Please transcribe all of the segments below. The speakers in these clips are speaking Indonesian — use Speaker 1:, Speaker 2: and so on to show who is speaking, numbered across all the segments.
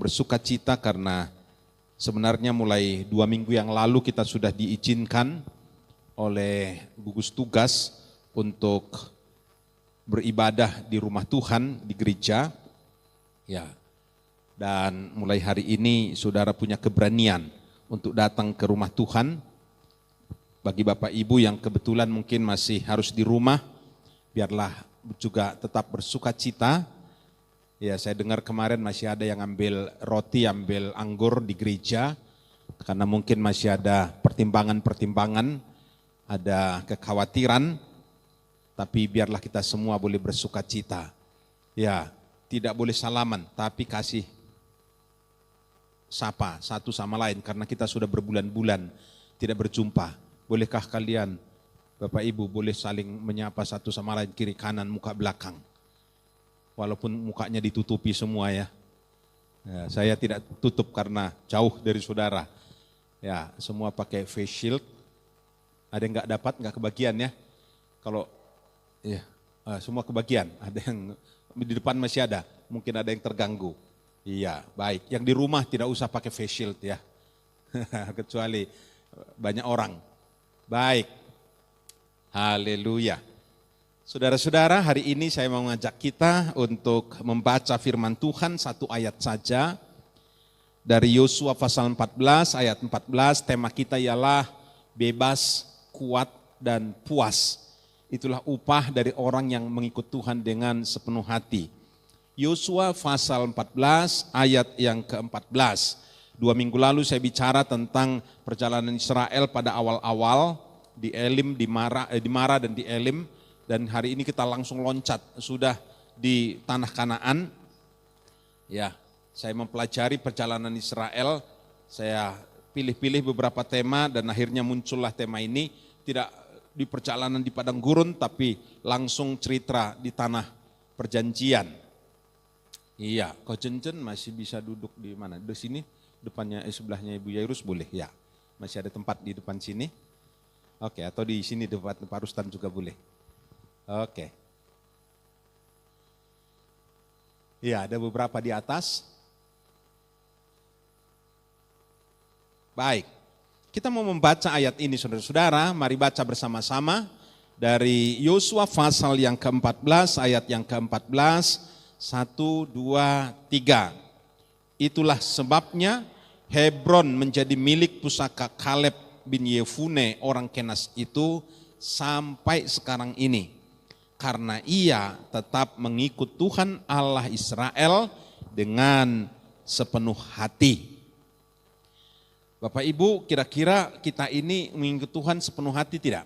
Speaker 1: bersuka cita karena sebenarnya mulai 2 minggu yang lalu kita sudah diizinkan oleh gugus tugas untuk beribadah di rumah Tuhan, di gereja. Ya. Dan mulai hari ini saudara punya keberanian untuk datang ke rumah Tuhan. Bagi Bapak Ibu yang kebetulan mungkin masih harus di rumah, biarlah juga tetap bersuka cita. Ya, saya dengar kemarin masih ada yang ambil roti, ambil anggur di gereja, karena mungkin masih ada pertimbangan-pertimbangan, ada kekhawatiran, tapi biarlah kita semua boleh bersuka cita. Ya, tidak boleh salaman, tapi kasih sapa satu sama lain, karena kita sudah berbulan-bulan tidak berjumpa. Bolehkah kalian, Bapak Ibu, boleh saling menyapa satu sama lain, kiri kanan, muka belakang? Walaupun mukanya ditutupi semua ya. Saya tidak tutup karena jauh dari saudara. Ya, semua pakai face shield. Ada yang nggak dapat, nggak kebagian ya. Kalau ya semua kebagian. Ada yang di depan masih ada. Mungkin ada yang terganggu. Iya, baik. Yang di rumah tidak usah pakai face shield ya. Kecuali banyak orang. Baik. Haleluya. Saudara-saudara, hari ini saya mau mengajak kita untuk membaca firman Tuhan satu ayat saja dari Yosua pasal 14 ayat 14. Tema kita ialah bebas, kuat, dan puas. Itulah upah dari orang yang mengikut Tuhan dengan sepenuh hati. Yosua pasal 14 ayat yang ke-14. 2 minggu lalu saya bicara tentang perjalanan Israel pada awal-awal di Elim, di Mara dan di Elim. Dan hari ini kita langsung loncat, sudah di tanah Kanaan. Ya, saya mempelajari perjalanan Israel, saya pilih-pilih beberapa tema dan akhirnya muncullah tema ini. Tidak di perjalanan di padang gurun, tapi langsung cerita di tanah perjanjian. Iya, kau Jencen masih bisa duduk di mana? Di sini, depannya sebelahnya Ibu Yairus boleh? Ya, masih ada tempat di depan sini. Oke, atau di sini depan Pak Rustan juga boleh. Oke. Ya, ada beberapa di atas. Baik. Kita mau membaca ayat ini saudara-saudara, mari baca bersama-sama dari Yosua pasal yang ke-14 ayat yang ke-14. 1, 2, 3. Itulah sebabnya Hebron menjadi milik pusaka Kaleb bin Yefune orang Kenas itu sampai sekarang ini. Karena ia tetap mengikut Tuhan Allah Israel dengan sepenuh hati. Bapak Ibu, kira-kira kita ini mengikut Tuhan sepenuh hati tidak?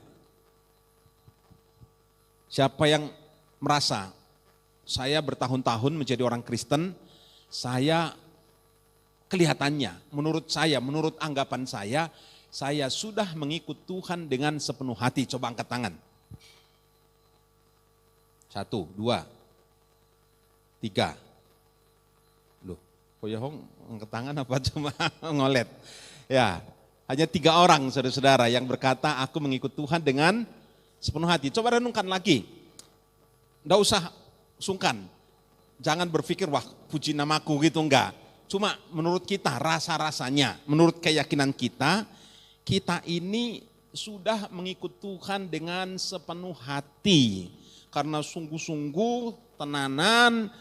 Speaker 1: Siapa yang merasa saya bertahun-tahun menjadi orang Kristen, saya kelihatannya, menurut saya, menurut anggapan saya sudah mengikut Tuhan dengan sepenuh hati. Coba angkat tangan. 1, 2, 3. Loh, kok ya angkat tangan apa cuma ngolet? Ya, hanya 3 orang saudara-saudara yang berkata aku mengikut Tuhan dengan sepenuh hati. Coba renungkan lagi. Enggak usah sungkan. Jangan berpikir wah puji namaku gitu, enggak. Cuma menurut kita rasa-rasanya, menurut keyakinan kita ini sudah mengikut Tuhan dengan sepenuh hati. Karena sungguh-sungguh tenanan,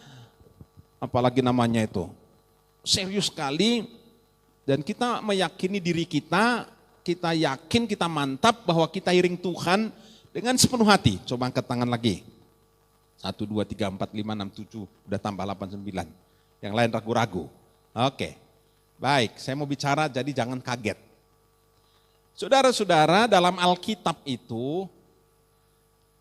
Speaker 1: apalagi namanya itu, serius sekali, dan kita meyakini diri kita yakin, kita mantap bahwa kita iring Tuhan dengan sepenuh hati. Coba angkat tangan lagi. 1, 2, 3, 4, 5, 6, 7, udah tambah 8, 9. Yang lain ragu-ragu. Oke, baik, saya mau bicara jadi jangan kaget. Saudara-saudara, dalam Alkitab itu,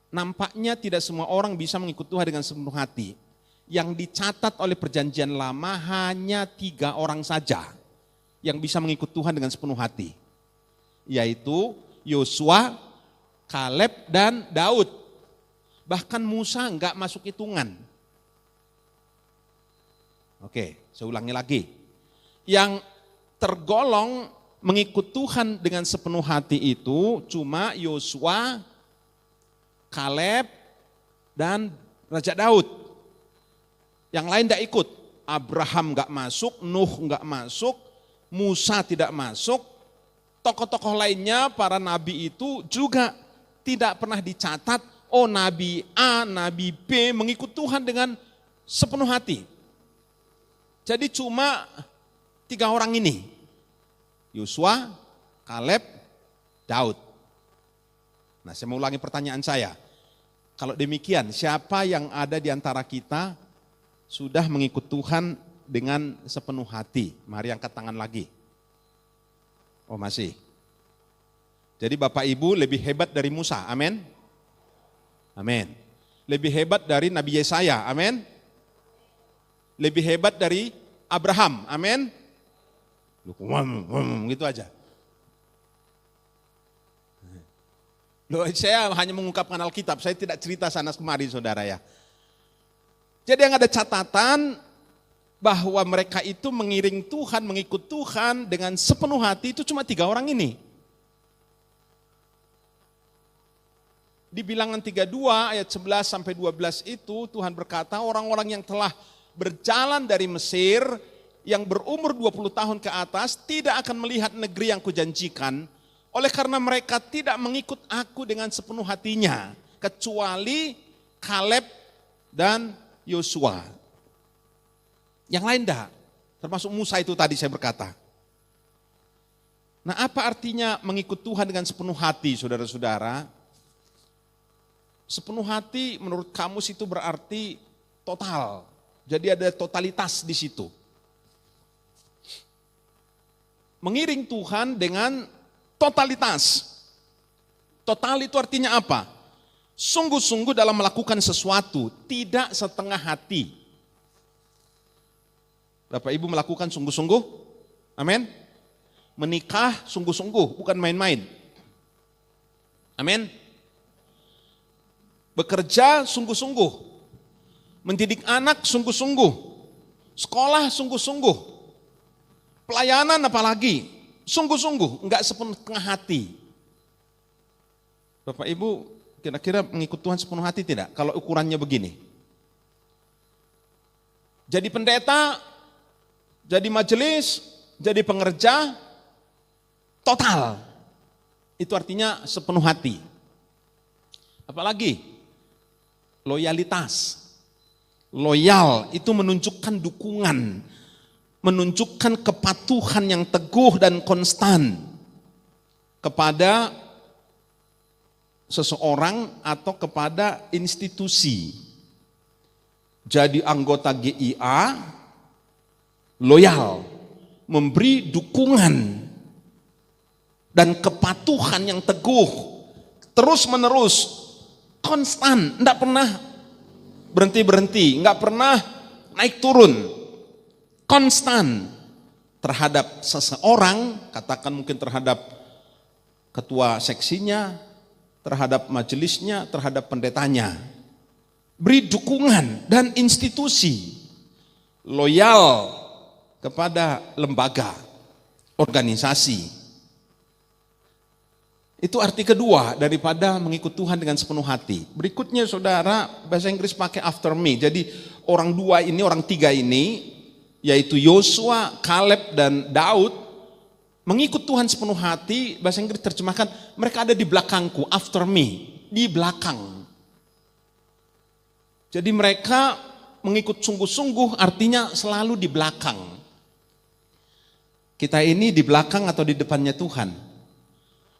Speaker 1: nampaknya tidak semua orang bisa mengikut Tuhan dengan sepenuh hati. Yang dicatat oleh perjanjian lama hanya 3 orang saja yang bisa mengikut Tuhan dengan sepenuh hati. Yaitu Yosua, Kaleb, dan Daud. Bahkan Musa enggak masuk hitungan. Oke, saya ulangi lagi. Yang tergolong mengikut Tuhan dengan sepenuh hati itu cuma Yosua, Kaleb, dan Raja Daud. Yang lain tidak ikut. Abraham nggak masuk, Nuh nggak masuk, Musa tidak masuk, tokoh-tokoh lainnya, para nabi itu juga tidak pernah dicatat, oh nabi A, nabi B mengikut Tuhan dengan sepenuh hati. Jadi cuma 3 orang ini, Yosua, Kaleb, Daud. Nah, saya mau ulangi pertanyaan saya. Kalau demikian, siapa yang ada di antara kita sudah mengikut Tuhan dengan sepenuh hati? Mari angkat tangan lagi. Oh masih. Jadi Bapak Ibu lebih hebat dari Musa, amin? Amin. Lebih hebat dari Nabi Yesaya, amin? Lebih hebat dari Abraham, amin? Gitu aja. Loh, saya hanya mengungkapkan Alkitab, saya tidak cerita sana kemari saudara ya. Jadi yang ada catatan bahwa mereka itu mengiring Tuhan, mengikut Tuhan dengan sepenuh hati itu cuma 3 orang ini. Di Bilangan 32 ayat 11 sampai 12 itu Tuhan berkata orang-orang yang telah berjalan dari Mesir yang berumur 20 tahun ke atas tidak akan melihat negeri yang kujanjikan oleh karena mereka tidak mengikut aku dengan sepenuh hatinya kecuali Kaleb dan Yosua. Yang lain dah, termasuk Musa itu tadi saya berkata. Nah, apa artinya mengikut Tuhan dengan sepenuh hati, saudara-saudara? Sepenuh hati menurut kamus itu berarti total. Jadi ada totalitas di situ. Mengiring Tuhan dengan totalitas. Total itu artinya apa? Sungguh-sungguh dalam melakukan sesuatu, tidak setengah hati. Bapak Ibu melakukan sungguh-sungguh, amin. Menikah sungguh-sungguh, bukan main-main. Amin. Bekerja sungguh-sungguh. Mendidik anak sungguh-sungguh. Sekolah sungguh-sungguh. Pelayanan apalagi, sungguh-sungguh, enggak setengah hati. Bapak Ibu kira-kira mengikut Tuhan sepenuh hati tidak? Kalau ukurannya begini. Jadi pendeta, jadi majelis, jadi pengerja, total. Itu artinya sepenuh hati. Apalagi? Loyalitas. Loyal itu menunjukkan dukungan, menunjukkan kepatuhan yang teguh dan konstan kepada seseorang atau kepada institusi. Jadi anggota GIA loyal, memberi dukungan dan kepatuhan yang teguh, terus menerus, konstan, tidak pernah berhenti-berhenti, nggak pernah naik turun, konstan terhadap seseorang, katakan mungkin terhadap ketua seksinya, terhadap majelisnya, terhadap pendetanya. Beri dukungan dan institusi, loyal kepada lembaga, organisasi. Itu arti kedua daripada mengikut Tuhan dengan sepenuh hati. Berikutnya saudara, bahasa Inggris pakai after me. Jadi orang 2 ini, orang 3 ini, yaitu Yosua, Kaleb, dan Daud, mengikut Tuhan sepenuh hati. Bahasa Inggris terjemahkan, mereka ada di belakangku, after me, di belakang. Jadi mereka mengikut sungguh-sungguh artinya selalu di belakang. Kita ini di belakang atau di depannya Tuhan?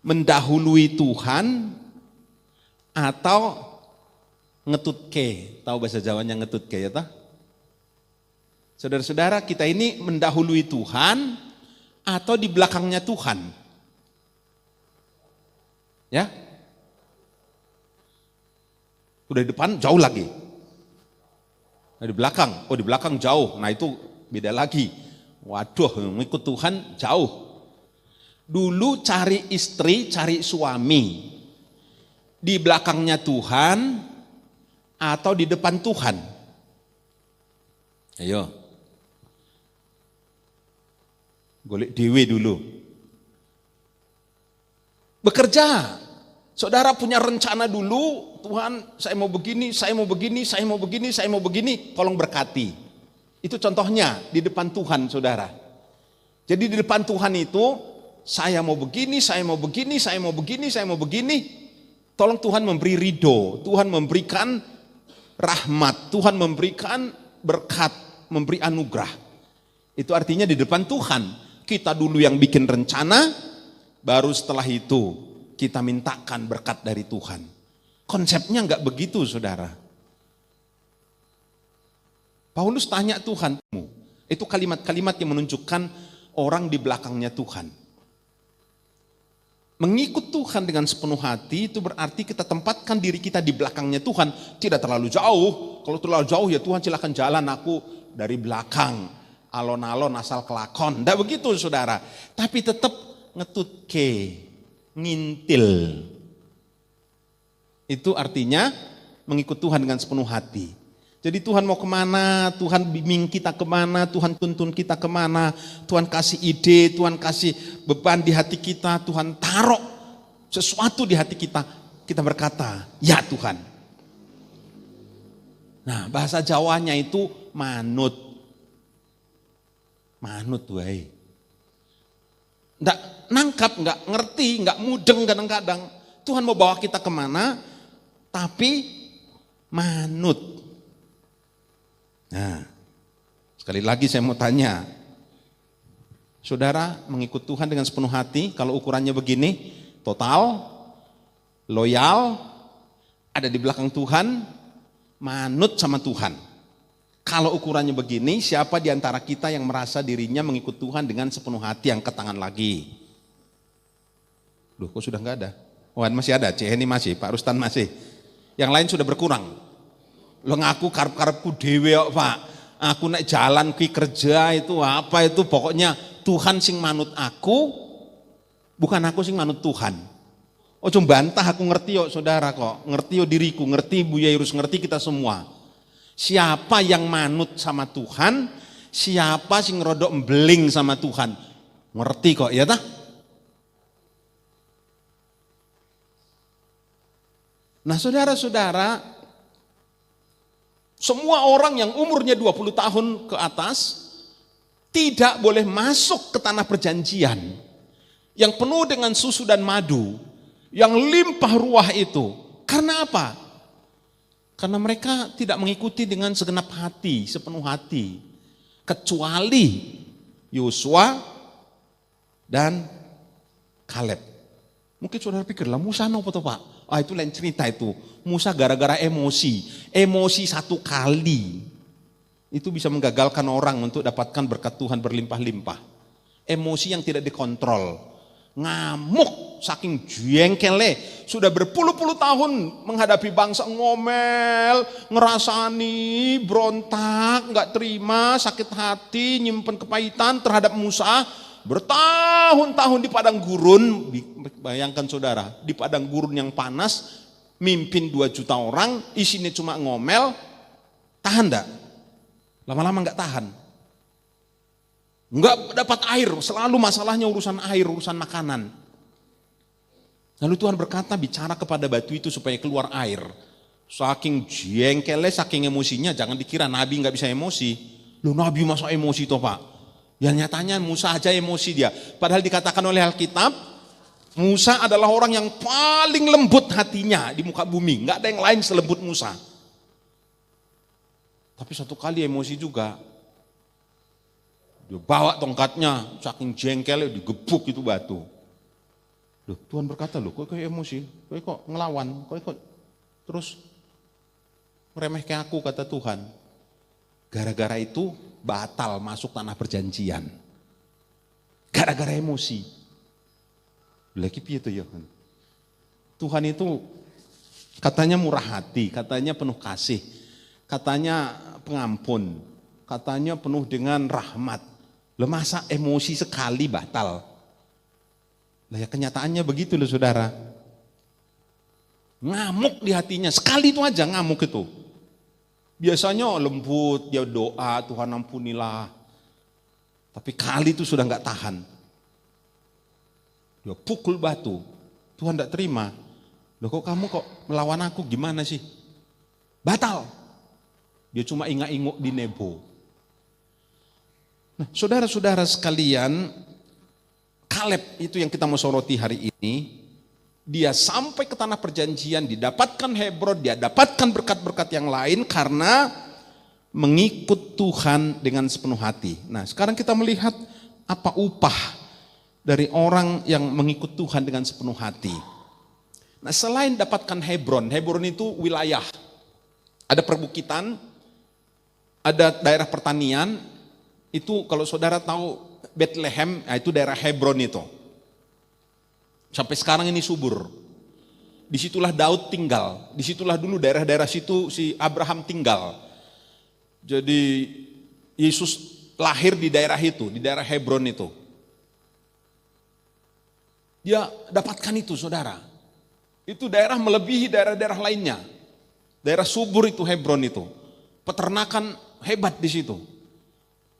Speaker 1: Mendahului Tuhan atau ngetutke? Tahu bahasa Jawanya ngetutke ya toh? Saudara-saudara, kita ini mendahului Tuhan atau di belakangnya Tuhan? Ya? Udah di depan jauh lagi. Nah, di belakang, oh di belakang jauh. Nah itu beda lagi. Waduh, ngikut Tuhan jauh. Dulu cari istri, cari suami. Di belakangnya Tuhan atau di depan Tuhan? Ayo. Golek dewe dulu. Bekerja. Saudara punya rencana dulu, Tuhan saya mau begini, saya mau begini, saya mau begini, saya mau begini, tolong berkati. Itu contohnya di depan Tuhan, saudara. Jadi di depan Tuhan itu, saya mau begini, saya mau begini, saya mau begini, saya mau begini. Tolong Tuhan memberi ridho, Tuhan memberikan rahmat, Tuhan memberikan berkat, memberi anugerah. Itu artinya di depan Tuhan. Kita dulu yang bikin rencana, baru setelah itu kita mintakan berkat dari Tuhan. Konsepnya enggak begitu, saudara. Paulus tanya Tuhan, itu kalimat-kalimat yang menunjukkan orang di belakangnya Tuhan. Mengikut Tuhan dengan sepenuh hati itu berarti kita tempatkan diri kita di belakangnya Tuhan, tidak terlalu jauh. Kalau terlalu jauh ya Tuhan silakan jalan, aku dari belakang, alon-alon asal kelakon. Tidak begitu, saudara. Tapi tetap ngetutke, ngintil. Itu artinya mengikut Tuhan dengan sepenuh hati. Jadi Tuhan mau kemana, Tuhan bimbing kita kemana, Tuhan tuntun kita kemana, Tuhan kasih ide, Tuhan kasih beban di hati kita, Tuhan taruh sesuatu di hati kita, kita berkata, ya Tuhan. Nah, bahasa Jawanya itu manut. Manut, wahai. Nggak nangkap, nggak ngerti, nggak mudeng kadang-kadang. Tuhan mau bawa kita kemana, tapi manut. Nah, sekali lagi saya mau tanya, saudara mengikut Tuhan dengan sepenuh hati, kalau ukurannya begini, total, loyal, ada di belakang Tuhan, manut sama Tuhan. Kalau ukurannya begini, siapa di antara kita yang merasa dirinya mengikut Tuhan dengan sepenuh hati, yang ke tangan lagi? Loh, kok sudah enggak ada? Oh, masih ada, Ciheni masih, Pak Rustan masih. Yang lain sudah berkurang. Lo ngaku karep-karepku dewe kok, Pak. Aku naik jalan ki kerja itu apa itu, pokoknya Tuhan sing manut aku, bukan aku sing manut Tuhan. Oh, coba bantah, aku ngerti yuk saudara kok, ngerti yuk diriku, ngerti Bu Yairus, ngerti kita semua. Siapa yang manut sama Tuhan, siapa sing rodok embeling sama Tuhan, ngerti kok ya tah? Nah saudara-saudara, semua orang yang umurnya 20 tahun ke atas tidak boleh masuk ke tanah perjanjian yang penuh dengan susu dan madu, yang limpah ruah itu. Karena apa? Karena mereka tidak mengikuti dengan segenap hati, sepenuh hati. Kecuali Yosua dan Kaleb. Mungkin saudara pikir lah Musa apa tuh Pak? Ah itu lain cerita itu. Musa gara-gara emosi satu kali itu bisa menggagalkan orang untuk dapatkan berkat Tuhan berlimpah-limpah. Emosi yang tidak dikontrol, ngamuk saking jengkelnya, sudah berpuluh-puluh tahun menghadapi bangsa, ngomel, ngerasani, berontak, nggak terima, sakit hati, nyimpen kepahitan terhadap Musa. Bertahun-tahun di padang gurun, bayangkan saudara, di padang gurun yang panas, mimpin 2 juta orang, isinya cuma ngomel, tahan enggak? Lama-lama enggak tahan. Enggak dapat air, selalu masalahnya urusan air, urusan makanan. Lalu Tuhan berkata, bicara kepada batu itu supaya keluar air. Saking jengkelnya, saking emosinya, jangan dikira Nabi enggak bisa emosi. Loh Nabi masa emosi toh Pak? Ya nyatanya Musa aja emosi dia. Padahal dikatakan oleh Alkitab, Musa adalah orang yang paling lembut hatinya di muka bumi. Nggak ada yang lain selembut Musa. Tapi satu kali emosi juga. Dia bawa tongkatnya, saking jengkelnya digebuk itu batu. Loh, Tuhan berkata, loh kok emosi? Kok ngelawan? Kok terus meremehkan aku, kata Tuhan. Gara-gara itu batal masuk tanah perjanjian. Gara-gara emosi. Lagi piye tuh ya? Tuhan itu katanya murah hati, katanya penuh kasih, katanya pengampun, katanya penuh dengan rahmat. Loh masa emosi sekali batal? Lah ya kenyataannya begitu loh saudara. Ngamuk di hatinya, sekali itu aja ngamuk itu. Biasanya lembut, dia doa, Tuhan ampunilah. Tapi kali itu sudah enggak tahan. Dia pukul batu, Tuhan enggak terima. Loh kok kamu kok melawan aku, gimana sih? Batal. Dia cuma ingak-inguk di Nebo. Nah, saudara-saudara sekalian, Kaleb itu yang kita mau soroti hari ini. Dia sampai ke tanah perjanjian, didapatkan Hebron, dia dapatkan berkat-berkat yang lain karena mengikut Tuhan dengan sepenuh hati. Nah, sekarang kita melihat apa upah dari orang yang mengikut Tuhan dengan sepenuh hati. Nah, selain dapatkan Hebron, Hebron itu wilayah. Ada perbukitan, ada daerah pertanian. Itu kalau saudara tahu Bethlehem, itu daerah Hebron itu. Sampai sekarang ini subur. Disitulah Daud tinggal. Disitulah dulu daerah-daerah situ si Abraham tinggal. Jadi Yesus lahir di daerah itu, di daerah Hebron itu. Dia dapatkan itu, saudara. Itu daerah melebihi daerah-daerah lainnya. Daerah subur itu Hebron itu. Peternakan hebat di situ.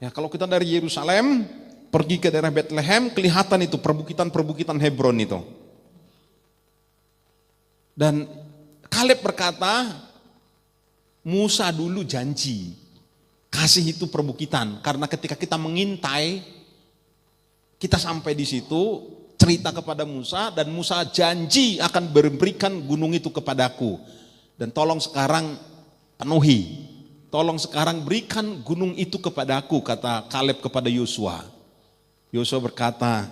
Speaker 1: Ya, kalau kita dari Yerusalem pergi ke daerah Bethlehem, kelihatan itu perbukitan-perbukitan Hebron itu. Dan Kaleb berkata, Musa dulu janji kasih itu perbukitan, karena ketika kita mengintai, kita sampai di situ, cerita kepada Musa, dan Musa janji akan memberikan gunung itu kepadaku. Dan tolong sekarang penuhi, tolong sekarang berikan gunung itu kepadaku, kata Kaleb kepada Yosua. Yosua berkata,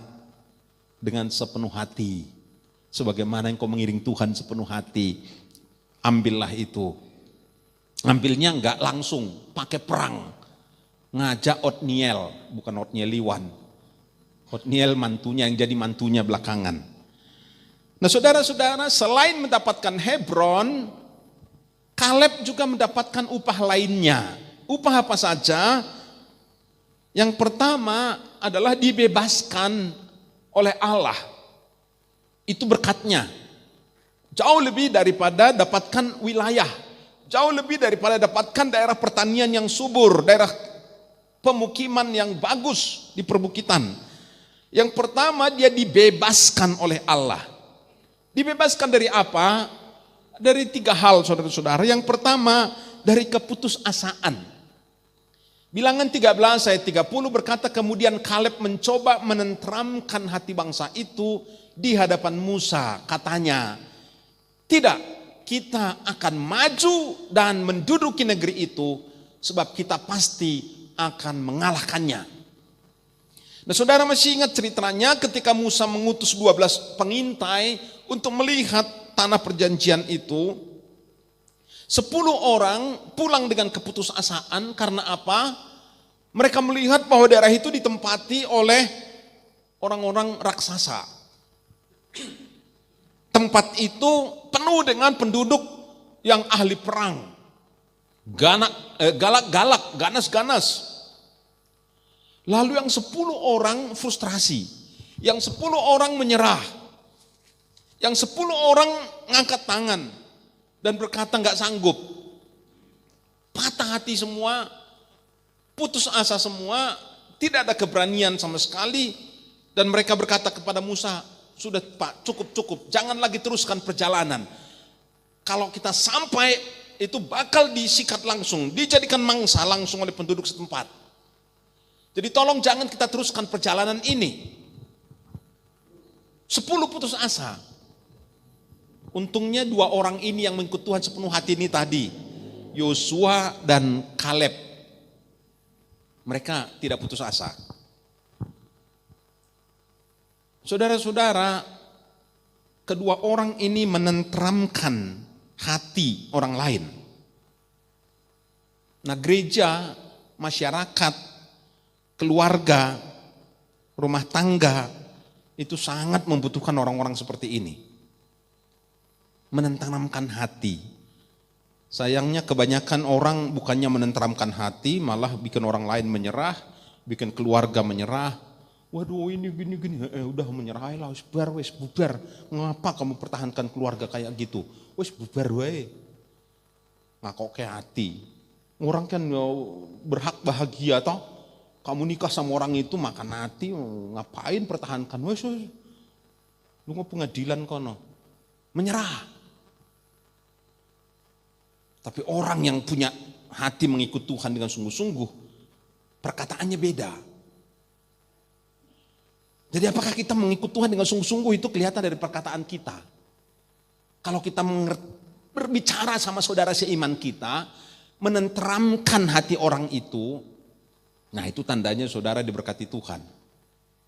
Speaker 1: dengan sepenuh hati, sebagaimana engkau mengiring Tuhan sepenuh hati, ambillah itu. Ambilnya enggak langsung, pakai perang. Ngajak Otniel, bukan Otniel Iwan. Otniel mantunya yang jadi mantunya belakangan. Nah, saudara-saudara, selain mendapatkan Hebron, Kaleb juga mendapatkan upah lainnya. Upah apa saja? Yang pertama adalah dibebaskan oleh Allah. Itu berkatnya. Jauh lebih daripada dapatkan wilayah. Jauh lebih daripada dapatkan daerah pertanian yang subur, daerah pemukiman yang bagus di perbukitan. Yang pertama, dia dibebaskan oleh Allah. Dibebaskan dari apa? Dari 3 hal, saudara-saudara. Yang pertama, dari keputusasaan. Bilangan 13 ayat 30 berkata, kemudian Kaleb mencoba menenteramkan hati bangsa itu di hadapan Musa. Katanya, tidak, kita akan maju dan menduduki negeri itu, sebab kita pasti akan mengalahkannya. Nah, saudara masih ingat ceritanya ketika Musa mengutus 12 pengintai untuk melihat tanah perjanjian itu. 10 orang pulang dengan keputusasaan karena apa? Mereka melihat bahwa daerah itu ditempati oleh orang-orang raksasa. Tempat itu penuh dengan penduduk yang ahli perang. Galak-galak, ganas-ganas. Lalu yang 10 orang frustrasi. Yang 10 orang menyerah. Yang 10 orang ngangkat tangan. Dan berkata enggak sanggup. Patah hati semua, putus asa semua, tidak ada keberanian sama sekali. Dan mereka berkata kepada Musa, sudah Pak, cukup, jangan lagi teruskan perjalanan. Kalau kita sampai, itu bakal disikat langsung, dijadikan mangsa langsung oleh penduduk setempat. Jadi tolong jangan kita teruskan perjalanan ini. 10 putus asa. Untungnya 2 orang ini yang mengikut Tuhan sepenuh hati ini tadi, Yosua dan Kaleb. Mereka tidak putus asa. Saudara-saudara, kedua orang ini menenteramkan hati orang lain. Nah, gereja, masyarakat, keluarga, rumah tangga itu sangat membutuhkan orang-orang seperti ini. Menenteramkan hati. Sayangnya kebanyakan orang bukannya menenteramkan hati, malah bikin orang lain menyerah, bikin keluarga menyerah. Waduh ini gini, udah menyerah lah, wes bubar. Ngapa kamu pertahankan keluarga kayak gitu? Wes bubar we. Ngakok ke hati. Orang kan berhak bahagia toh. Kamu nikah sama orang itu makan hati, ngapain pertahankan? Wes. Lu mau pengadilan kono. Menyerah. Tapi orang yang punya hati mengikut Tuhan dengan sungguh-sungguh, perkataannya beda. Jadi apakah kita mengikut Tuhan dengan sungguh-sungguh itu kelihatan dari perkataan kita. Kalau kita berbicara sama saudara seiman kita, menenteramkan hati orang itu, nah itu tandanya saudara diberkati Tuhan.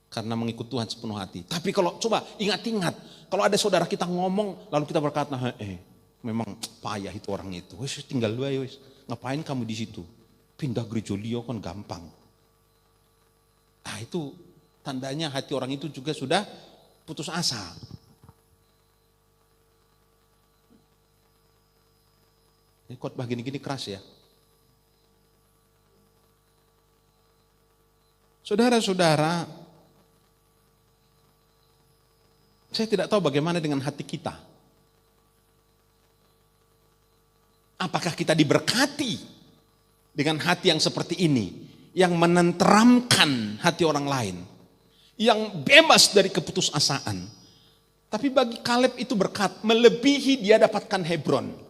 Speaker 1: Karena mengikut Tuhan sepenuh hati. Tapi kalau coba ingat-ingat, kalau ada saudara kita ngomong, lalu kita berkata, memang payah itu orang itu. Wes tinggal dua ya wes. Ngapain kamu di situ? Pindah gereja liya kan gampang. Nah itu tandanya hati orang itu juga sudah putus asa. Ini khotbah gini-gini keras ya. Saudara-saudara, saya tidak tahu bagaimana dengan hati kita. Apakah kita diberkati dengan hati yang seperti ini, yang menenteramkan hati orang lain, yang bebas dari keputusasaan. Tapi bagi Kaleb itu berkat, melebihi dia dapatkan Hebron.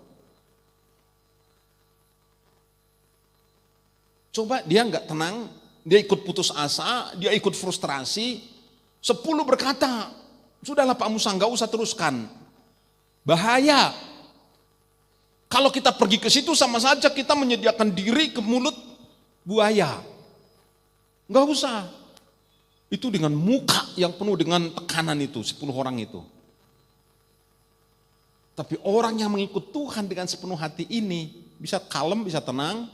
Speaker 1: Coba dia nggak tenang, dia ikut putus asa, dia ikut frustrasi. 10 berkata, sudahlah Pak Musa nggak usah teruskan. Bahaya. Kalau kita pergi ke situ sama saja kita menyediakan diri ke mulut buaya. Nggak usah. Itu dengan muka yang penuh dengan tekanan itu, 10 orang itu. Tapi orang yang mengikut Tuhan dengan sepenuh hati ini bisa kalem, bisa tenang,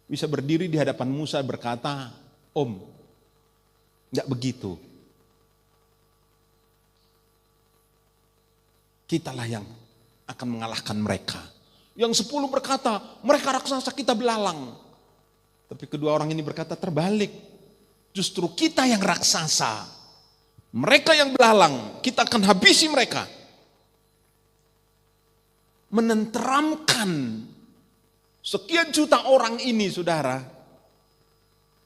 Speaker 1: bisa berdiri di hadapan Musa berkata, Om, enggak begitu. Kitalah yang akan mengalahkan mereka. Yang 10 berkata, mereka raksasa, kita belalang. Tapi kedua orang ini berkata terbalik. Justru kita yang raksasa. Mereka yang belalang, kita akan habisi mereka. Menenteramkan sekian juta orang ini saudara,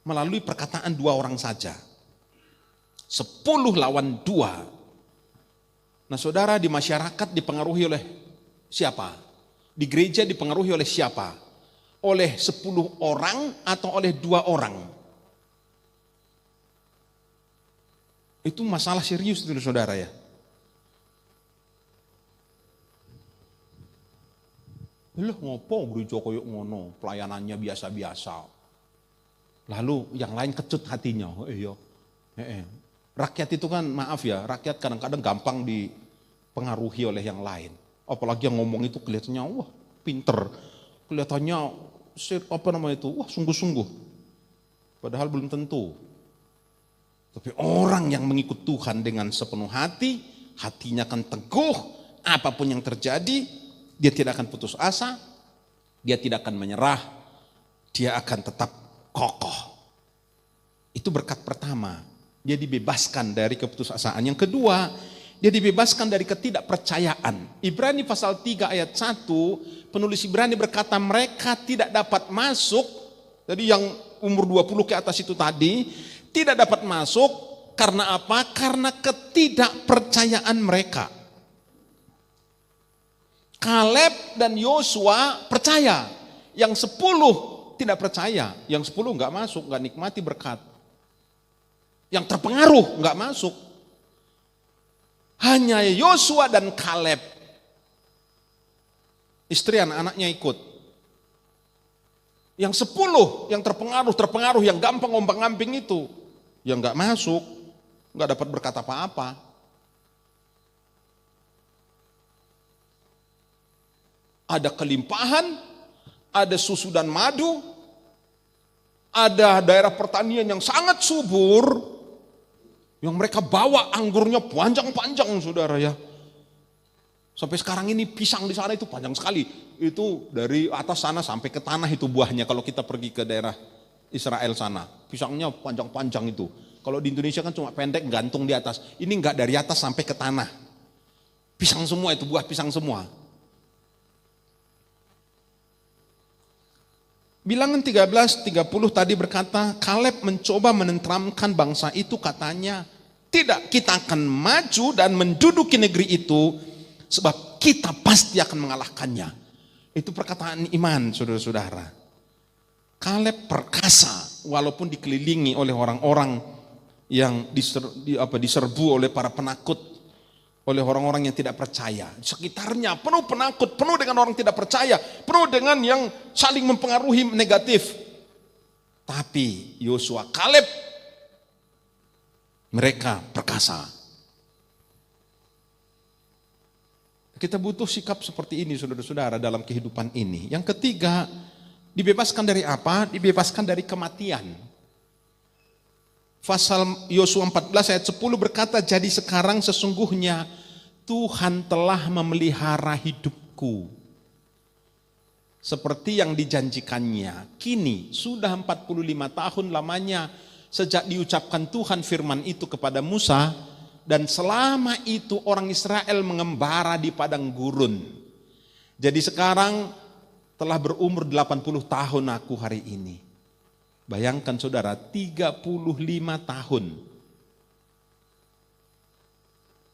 Speaker 1: melalui perkataan 2 orang saja. 10 lawan 2. Nah saudara, di masyarakat dipengaruhi oleh siapa? Di gereja dipengaruhi oleh siapa? Oleh 10 orang atau oleh 2 orang? Itu masalah serius itu saudara ya. Loh ngopo gereja koyo ngono, pelayanannya biasa-biasa. Lalu yang lain kecut hatinya. Rakyat itu kan maaf ya, rakyat kadang-kadang gampang dipengaruhi oleh yang lain. Apalagi yang ngomong itu kelihatannya wah pinter, kelihatannya wah sungguh-sungguh. Padahal belum tentu. Tapi orang yang mengikut Tuhan dengan sepenuh hati, hatinya akan teguh, apapun yang terjadi, dia tidak akan putus asa, dia tidak akan menyerah, dia akan tetap kokoh. Itu berkat pertama, dia dibebaskan dari keputusasaan. Yang kedua, dia dibebaskan dari ketidakpercayaan. Ibrani pasal 3 ayat 1, penulis Ibrani berkata mereka tidak dapat masuk, jadi yang umur 20 ke atas itu tadi, tidak dapat masuk karena apa? Karena ketidakpercayaan mereka. Kaleb dan Yosua percaya, yang 10 tidak percaya, yang 10 nggak masuk, nggak nikmati berkat. Yang terpengaruh nggak masuk. Hanya Yosua dan Kaleb, istri anak-anaknya ikut. Yang 10 yang terpengaruh, yang gampang ombang-ambing itu, yang nggak masuk, nggak dapat berkat apa-apa. Ada kelimpahan, ada susu dan madu, ada daerah pertanian yang sangat subur, yang mereka bawa anggurnya panjang-panjang saudara ya. Sampai sekarang ini pisang di sana itu panjang sekali. Itu dari atas sana sampai ke tanah itu buahnya kalau kita pergi ke daerah Israel sana. Pisangnya panjang-panjang itu. Kalau di Indonesia kan cuma pendek gantung di atas. Ini enggak, dari atas sampai ke tanah. Pisang semua itu, buah pisang semua. Bilangan 13:30 tadi berkata, Kaleb mencoba menenteramkan bangsa itu, katanya, tidak, kita akan maju dan menduduki negeri itu, sebab kita pasti akan mengalahkannya. Itu perkataan iman saudara-saudara. Kaleb perkasa, walaupun dikelilingi oleh orang-orang yang diserbu oleh para penakut, oleh orang-orang yang tidak percaya. Sekitarnya penuh penakut, penuh dengan orang tidak percaya, penuh dengan yang saling mempengaruhi negatif. Tapi Yosua, Kaleb, mereka perkasa. Kita butuh sikap seperti ini saudara-saudara dalam kehidupan ini. Yang ketiga, dibebaskan dari apa? Dibebaskan dari kematian. Pasal Yosua 14 ayat 10 berkata, jadi sekarang sesungguhnya Tuhan telah memelihara hidupku seperti yang dijanjikannya. Kini sudah 45 tahun lamanya sejak diucapkan Tuhan firman itu kepada Musa, dan selama itu orang Israel mengembara di padang gurun. Jadi sekarang telah berumur 80 tahun aku hari ini. Bayangkan saudara, 35 tahun.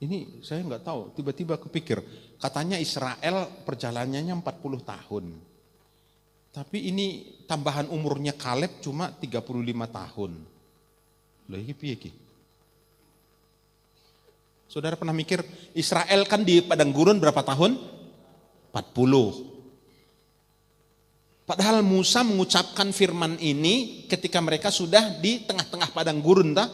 Speaker 1: Ini saya nggak tahu, tiba-tiba kepikir, katanya Israel perjalanannya 40 tahun. Tapi ini tambahan umurnya Kaleb cuma 35 tahun. Loh iki piye iki? Saudara pernah mikir, Israel kan di padang gurun berapa tahun? 40. Padahal Musa mengucapkan firman ini ketika mereka sudah di tengah-tengah padang gurun, tak?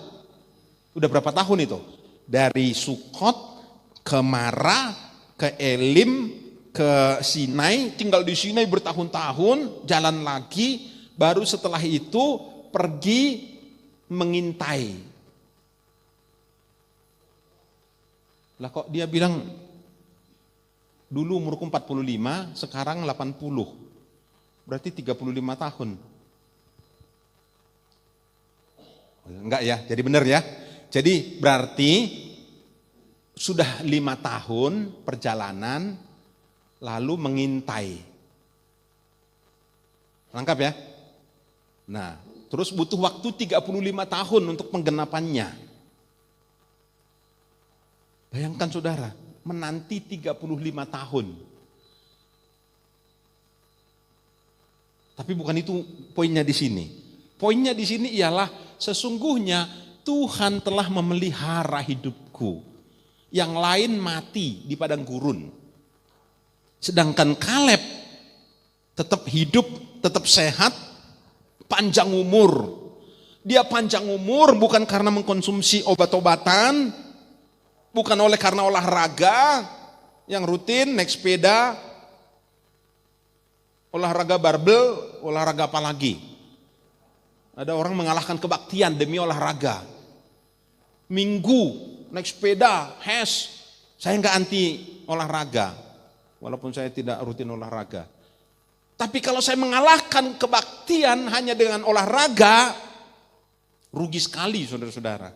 Speaker 1: Udah berapa tahun itu? Dari Sukot ke Mara, ke Elim, ke Sinai, tinggal di Sinai bertahun-tahun, jalan lagi, baru setelah itu pergi mengintai. Lah kok dia bilang dulu umurku 45, sekarang 80. Berarti 35 tahun. Enggak ya, jadi benar ya. Jadi berarti sudah 5 tahun perjalanan lalu mengintai. Lengkap ya? Nah, terus butuh waktu 35 tahun untuk penggenapannya. Bayangkan saudara, menanti 35 tahun. Tapi bukan itu poinnya di sini. Poinnya di sini ialah sesungguhnya Tuhan telah memelihara hidupku. Yang lain mati di padang gurun. Sedangkan Kaleb tetap hidup, tetap sehat, panjang umur. Dia panjang umur bukan karena mengkonsumsi obat-obatan, bukan karena olahraga yang rutin, naik sepeda, olahraga barbel, olahraga apa lagi? Ada orang mengalahkan kebaktian demi olahraga. Minggu, naik sepeda, saya nggak anti olahraga, walaupun saya tidak rutin olahraga. Tapi kalau saya mengalahkan kebaktian hanya dengan olahraga, rugi sekali saudara-saudara.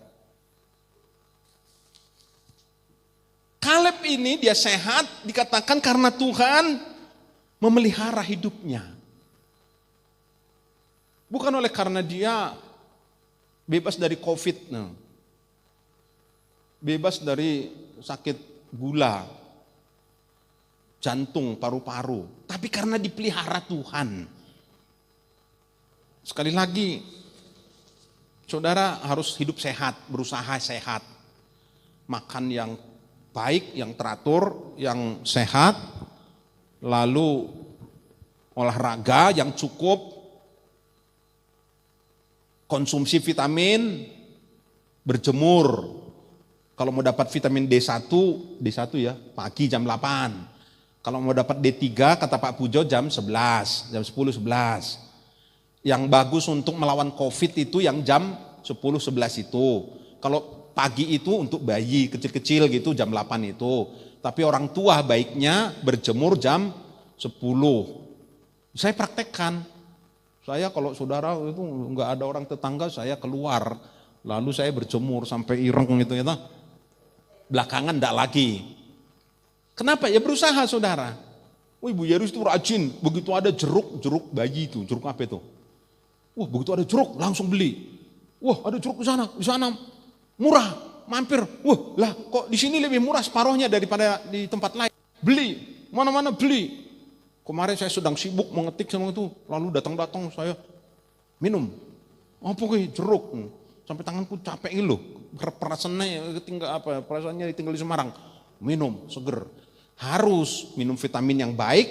Speaker 1: Kaleb ini dia sehat dikatakan karena Tuhan memelihara hidupnya. Bukan karena dia bebas dari COVID, bebas dari sakit gula, jantung, paru-paru. Tapi karena dipelihara Tuhan. Sekali lagi, saudara harus hidup sehat, berusaha sehat. Makan yang baik, yang teratur, yang sehat, lalu olahraga yang cukup, konsumsi vitamin, berjemur. Kalau mau dapat vitamin D1 ya, pagi jam 8. Kalau mau dapat D3 kata Pak Pujo jam 11, jam 10, 11. Yang bagus untuk melawan COVID itu yang jam 10, 11 itu. Kalau pagi itu untuk bayi kecil-kecil gitu jam 8 itu. Tapi orang tua baiknya berjemur jam 10. Saya praktekkan. Saya kalau saudara itu enggak ada orang tetangga, saya keluar. Lalu saya berjemur sampai ireng gitu ya. Belakangan enggak lagi. Kenapa? Ya berusaha saudara. Wih, Ibu Yerus itu rajin. Begitu ada jeruk bayi itu. Jeruk apa itu? Wah, begitu ada jeruk langsung beli. Wah, ada jeruk di sana murah, mampir. Wah, lah kok di sini lebih murah separuhnya daripada di tempat lain. Beli, mana-mana beli. Kemarin saya sedang sibuk mengetik sama itu, lalu datang-datang saya minum. Apa kayak jeruk? sampai tanganku capek ini loh. Perasaannya tinggal di Semarang. Minum, seger. Harus minum vitamin yang baik,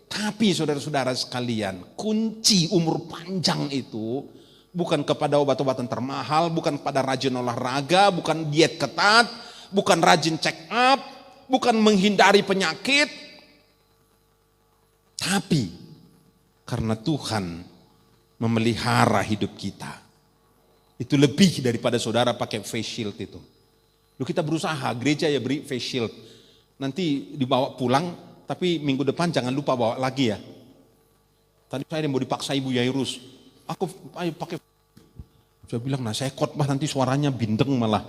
Speaker 1: tapi saudara-saudara sekalian, kunci umur panjang itu bukan kepada obat-obatan termahal, bukan pada rajin olahraga, bukan diet ketat, bukan rajin check up, bukan menghindari penyakit, tapi karena Tuhan memelihara hidup kita. Itu lebih daripada saudara pakai face shield itu. Lu kita berusaha, gereja ya beri face shield. Nanti dibawa pulang, tapi minggu depan jangan lupa bawa lagi ya. Tadi saya mau dipaksa Ibu Yairus. Ayo pakai. Saya bilang, nah saya khotbah nanti suaranya bindeng malah.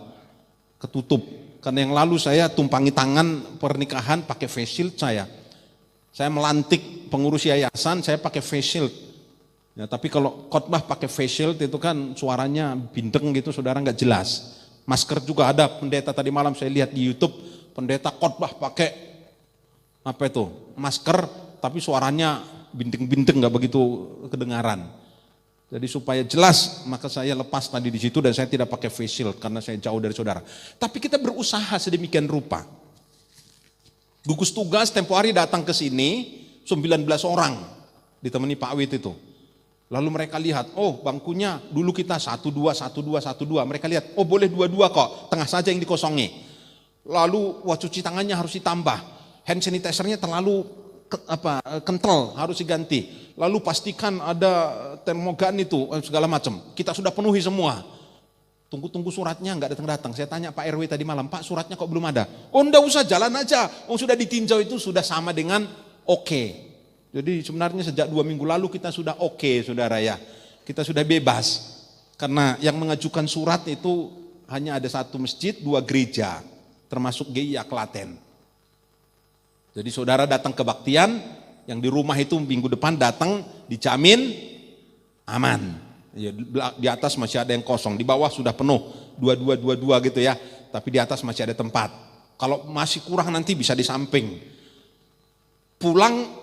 Speaker 1: Ketutup. Karena yang lalu saya tumpangi tangan pernikahan pakai face shield saya. Saya melantik pengurus yayasan, saya pakai face shield. Ya, tapi kalau khotbah pakai face shield itu kan suaranya bindeng gitu, saudara nggak jelas. Masker juga ada, pendeta tadi malam saya lihat di YouTube, pendeta khotbah pakai apa itu masker, tapi suaranya bindeng-bindeng nggak begitu kedengaran. Jadi supaya jelas, maka saya lepas tadi di situ dan saya tidak pakai face shield karena saya jauh dari saudara. Tapi kita berusaha sedemikian rupa. Gugus tugas tempo hari datang ke sini, 19 orang ditemani Pak Wit itu. Lalu mereka lihat, oh bangkunya dulu kita 1-2, 1-2, 1-2. Mereka lihat, oh boleh 2-2 kok, tengah saja yang dikosongi. Lalu cuci tangannya harus ditambah, hand sanitizer-nya terlalu kental, harus diganti. Lalu pastikan ada termogan itu, segala macam. Kita sudah penuhi semua. Tunggu-tunggu suratnya enggak datang-datang. Saya tanya Pak RW tadi malam, Pak suratnya kok belum ada? Oh enggak usah, jalan aja. Oh sudah ditinjau itu sudah sama dengan oke. Jadi sebenarnya sejak 2 minggu lalu kita sudah oke, saudara ya. Kita sudah bebas. Karena yang mengajukan surat itu hanya ada 1 masjid, 2 gereja. Termasuk GIA Klaten. Jadi saudara datang kebaktian, yang di rumah itu minggu depan datang dijamin aman. Ya, di atas masih ada yang kosong, di bawah sudah penuh, 2-2 gitu ya. Tapi di atas masih ada tempat. Kalau masih kurang nanti bisa di samping. Pulang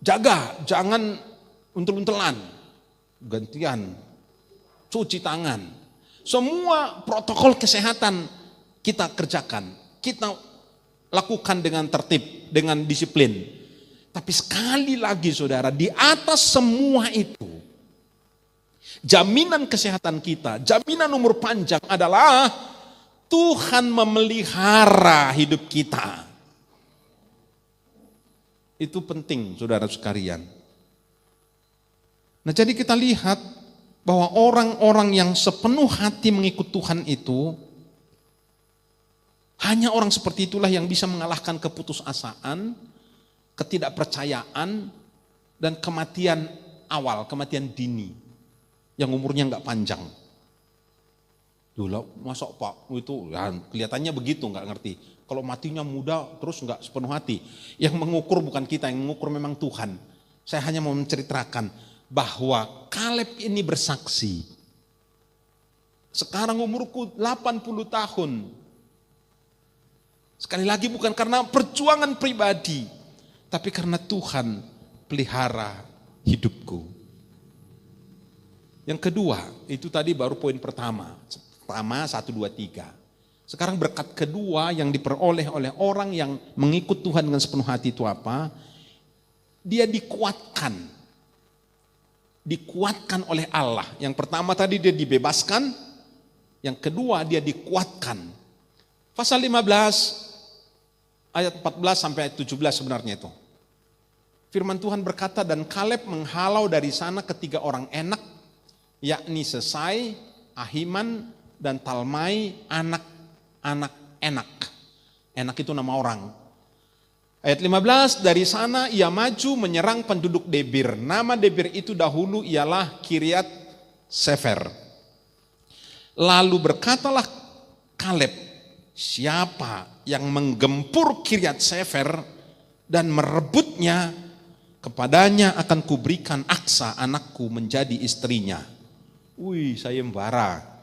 Speaker 1: jaga, jangan untel-untelan, gantian, cuci tangan. Semua protokol kesehatan kita kerjakan, kita lakukan dengan tertib, dengan disiplin. Tapi sekali lagi saudara, di atas semua itu, jaminan kesehatan kita, jaminan umur panjang adalah Tuhan memelihara hidup kita. Itu penting saudara sekalian. Nah jadi kita lihat bahwa orang-orang yang sepenuh hati mengikut Tuhan itu, hanya orang seperti itulah yang bisa mengalahkan keputusasaan, ketidakpercayaan, dan kematian awal, kematian dini, yang umurnya enggak panjang. Dulu masuk Pak, itu ya, kelihatannya begitu, enggak ngerti. Kalau matinya muda terus enggak sepenuh hati. Yang mengukur bukan kita, yang mengukur memang Tuhan. Saya hanya mau menceritakan bahwa Kaleb ini bersaksi. Sekarang umurku 80 tahun. Sekali lagi bukan karena perjuangan pribadi, tapi karena Tuhan pelihara hidupku. Yang kedua, itu tadi baru poin pertama. Pertama 1, 2, 3. Sekarang berkat kedua yang diperoleh oleh orang yang mengikut Tuhan dengan sepenuh hati itu apa? Dia dikuatkan. Dikuatkan oleh Allah. Yang pertama tadi dia dibebaskan. Yang kedua dia dikuatkan. Pasal 15 ayat 14 sampai 17 sebenarnya itu. Firman Tuhan berkata, dan Kaleb menghalau dari sana 3 orang enak, yakni Sesai, Ahiman, dan Talmai, anak enak. Enak itu nama orang. Ayat 15, dari sana ia maju menyerang penduduk Debir. Nama Debir itu dahulu ialah Kiryat Sefer. Lalu berkatalah Kaleb, siapa yang menggempur Kiryat Sefer dan merebutnya, kepadanya akan kuberikan Aksa anakku menjadi istrinya. Wih, sayembara.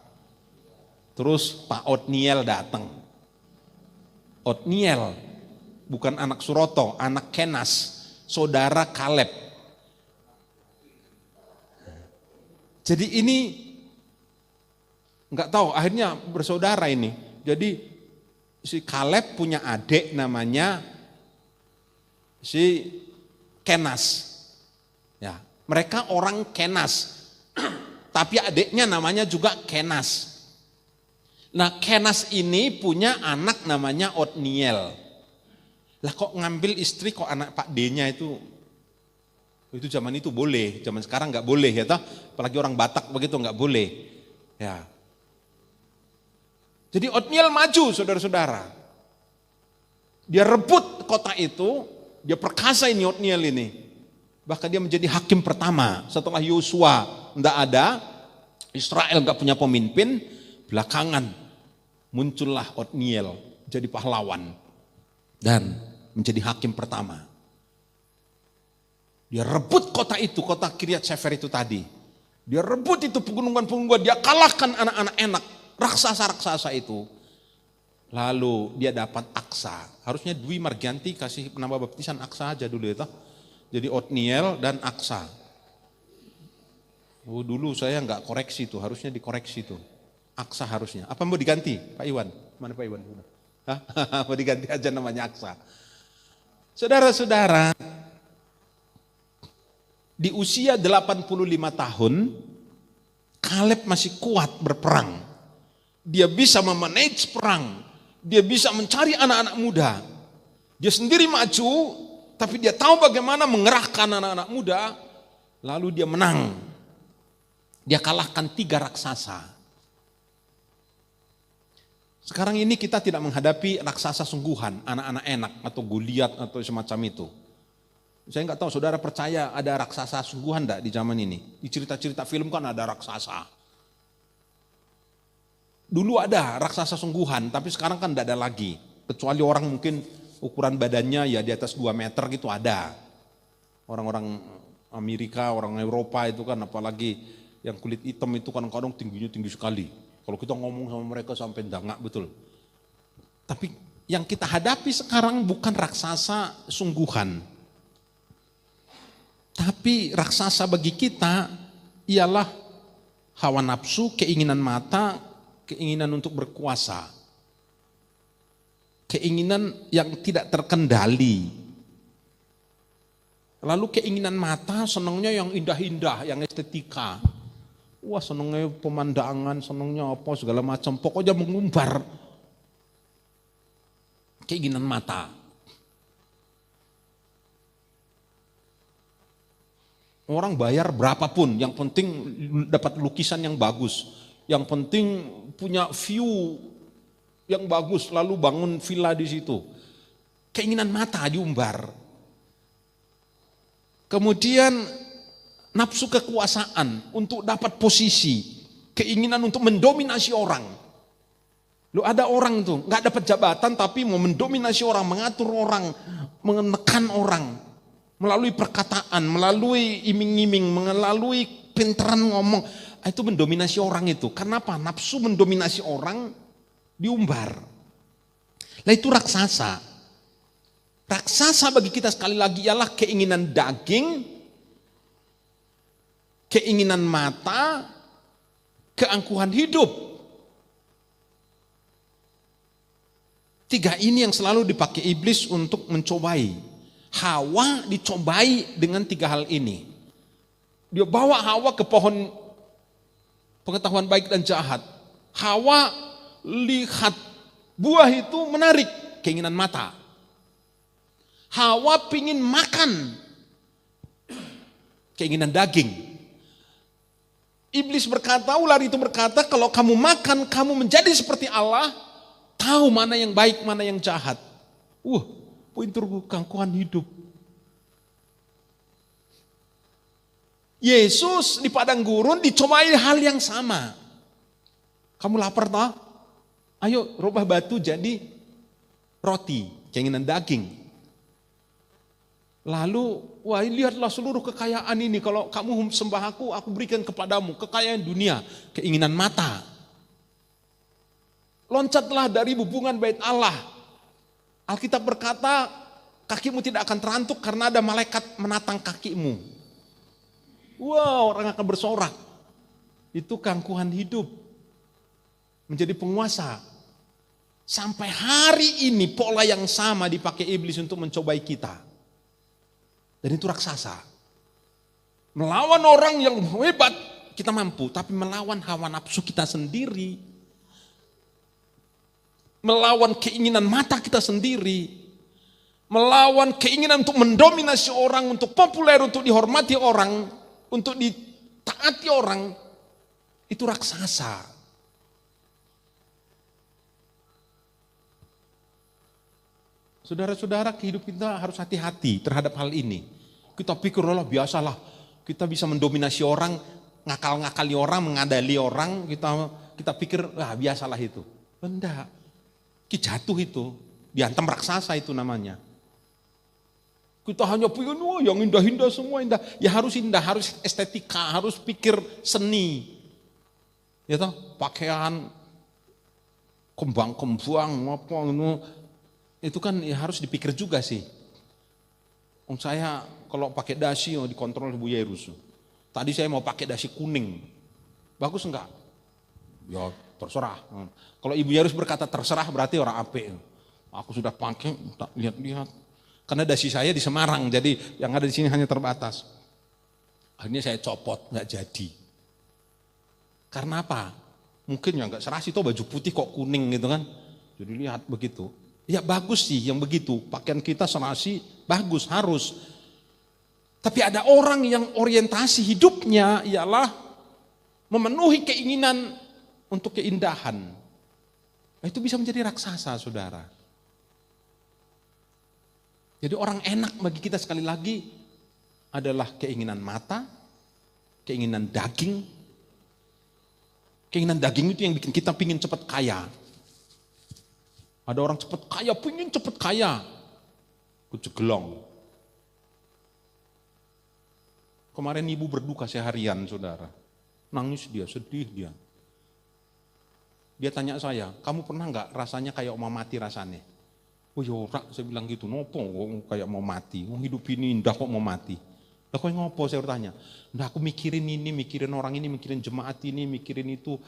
Speaker 1: Terus Pak Otniel datang. Otniel, bukan anak Suroto, anak Kenas, saudara Kaleb. Jadi ini Enggak tahu, akhirnya bersaudara ini. Jadi si Kaleb punya adik namanya si Kenas. Ya, mereka orang Kenas. Tapi adiknya namanya juga Kenas. Nah, Kenas ini punya anak namanya Otniel. Lah kok ngambil istri kok anak Pak D-nya itu zaman itu boleh, zaman sekarang nggak boleh ya toh, apalagi orang Batak begitu nggak boleh. Ya. Jadi Otniel maju saudara-saudara. Dia rebut kota itu, dia perkasa ini Otniel ini. Bahkan dia menjadi hakim pertama setelah Yosua enggak ada, Israel enggak punya pemimpin, belakangan muncullah Otniel jadi pahlawan dan menjadi hakim pertama. Dia rebut kota itu, kota Kiryat Sefer itu tadi. Dia rebut itu pegunungan-pegunungan, dia kalahkan anak-anak enak, raksasa-raksasa itu. Lalu dia dapat Aksa. Harusnya Dwi Margianti kasih nama baptisan Aksa aja dulu ya. Jadi Otniel dan Aksa. Oh, dulu saya nggak koreksi tuh, harusnya dikoreksi tuh. Aksa harusnya. Apa mau diganti, Pak Iwan? Mana Pak Iwan? Hah? Mau diganti aja namanya Aksa. Saudara-saudara, di usia 85 tahun, Kaleb masih kuat berperang. Dia bisa memanage perang. Dia bisa mencari anak-anak muda. Dia sendiri maju, tapi dia tahu bagaimana mengerahkan anak-anak muda, lalu dia menang. Dia kalahkan 3 raksasa. Sekarang ini kita tidak menghadapi raksasa sungguhan, anak-anak enak atau Goliat atau semacam itu. Saya nggak tahu saudara percaya ada raksasa sungguhan enggak di zaman ini? Di cerita-cerita film kan ada raksasa. Dulu ada raksasa sungguhan, tapi sekarang kan enggak ada lagi. Kecuali orang mungkin ukuran badannya ya di atas 2 meter gitu ada. Orang-orang Amerika, orang Eropa itu kan apalagi yang kulit hitam itu kadang-kadang tingginya tinggi sekali. Kalau kita ngomong sama mereka sampai dangak betul. Tapi yang kita hadapi sekarang bukan raksasa sungguhan. Tapi raksasa bagi kita ialah hawa nafsu, keinginan mata, keinginan untuk berkuasa. Keinginan yang tidak terkendali. Lalu keinginan mata senangnya yang indah-indah, yang estetika. Wah senangnya pemandangan, senangnya apa segala macam. Pokoknya mengumbar keinginan mata. Orang bayar berapapun, yang penting dapat lukisan yang bagus. Yang penting punya view yang bagus, lalu bangun villa di situ. Keinginan mata diumbar. Kemudian nafsu kekuasaan untuk dapat posisi, keinginan untuk mendominasi orang. Lu ada orang tuh nggak dapat jabatan tapi mau mendominasi orang, mengatur orang, menekan orang melalui perkataan, melalui iming-iming, melalui pinteran ngomong. Itu mendominasi orang itu. Kenapa? Nafsu mendominasi orang diumbar. Nah itu raksasa. Raksasa bagi kita sekali lagi ialah keinginan daging, keinginan mata, keangkuhan hidup. 3 ini yang selalu dipakai iblis untuk mencobai. Hawa dicobai dengan 3 hal ini. Dia bawa Hawa ke pohon pengetahuan baik dan jahat. Hawa lihat buah itu menarik, keinginan mata. Hawa pingin makan, keinginan daging. Iblis berkata, ular itu berkata, kalau kamu makan, kamu menjadi seperti Allah, tahu mana yang baik, mana yang jahat. Pintu keangkuhan hidup. Yesus di padang gurun dicobai hal yang sama. Kamu lapar tak? Ayo rubah batu jadi roti, keinginan daging. Lalu, lihatlah seluruh kekayaan ini, kalau kamu sembah aku berikan kepadamu, kekayaan dunia, keinginan mata. Loncatlah dari hubungan bait Allah. Alkitab berkata, kakimu tidak akan terantuk karena ada malaikat menatang kakimu. Orang akan bersorak. Itu keangkuhan hidup. menjadi penguasa. Sampai hari ini pola yang sama dipakai iblis untuk mencobai kita. Dan itu raksasa. Melawan orang yang hebat kita mampu, tapi melawan hawa nafsu kita sendiri, melawan keinginan mata kita sendiri, melawan keinginan untuk mendominasi orang, untuk populer, untuk dihormati orang, untuk ditaati orang, itu raksasa. Saudara-saudara, kehidupan kita harus hati-hati terhadap hal ini. Kita pikir, Allah biasalah, kita bisa mendominasi orang, ngakal-ngakali orang, mengadali orang, kita pikir, biasalah itu. Enggak, jatuh itu, dihantam raksasa itu namanya. Kita hanya pikir, yang indah-indah semua indah. Ya harus indah, harus estetika, harus pikir seni. Ya toh, pakaian, kembang-kembang, apa itu kan ya harus dipikir juga sih. Saya kalau pakai dasi dikontrol Ibu Yerus. Tadi saya mau pakai dasi kuning, bagus enggak? Ya terserah. Kalau Ibu Yerus berkata terserah berarti orang apik. Aku sudah pakai, tak lihat-lihat. Karena dasi saya di Semarang, jadi yang ada di sini hanya terbatas. Akhirnya saya copot, nggak jadi. Karena apa? Mungkin ya nggak serasi toh baju putih kok kuning gitu kan? Jadi lihat begitu. Ya bagus sih yang begitu, pakaian kita serasi, bagus, harus. Tapi ada orang yang orientasi hidupnya ialah memenuhi keinginan untuk keindahan. Nah, itu bisa menjadi raksasa, saudara. Jadi orang enak bagi kita sekali lagi adalah keinginan mata, keinginan daging. Keinginan daging itu yang bikin kita pingin cepat kaya. Ada orang cepat kaya, pingin cepat kaya. Kejegelong. Kemarin ibu berduka seharian, saudara. Nangis dia, sedih dia. Dia tanya saya, kamu pernah nggak rasanya kayak mau mati rasanya? Oh ya ora, saya bilang gitu, nopo kayak mau mati. Hidup ini indah kok mau mati. Lah kok ngopo saya bertanya. Nah aku mikirin ini, mikirin orang ini, mikirin jemaat ini, mikirin itu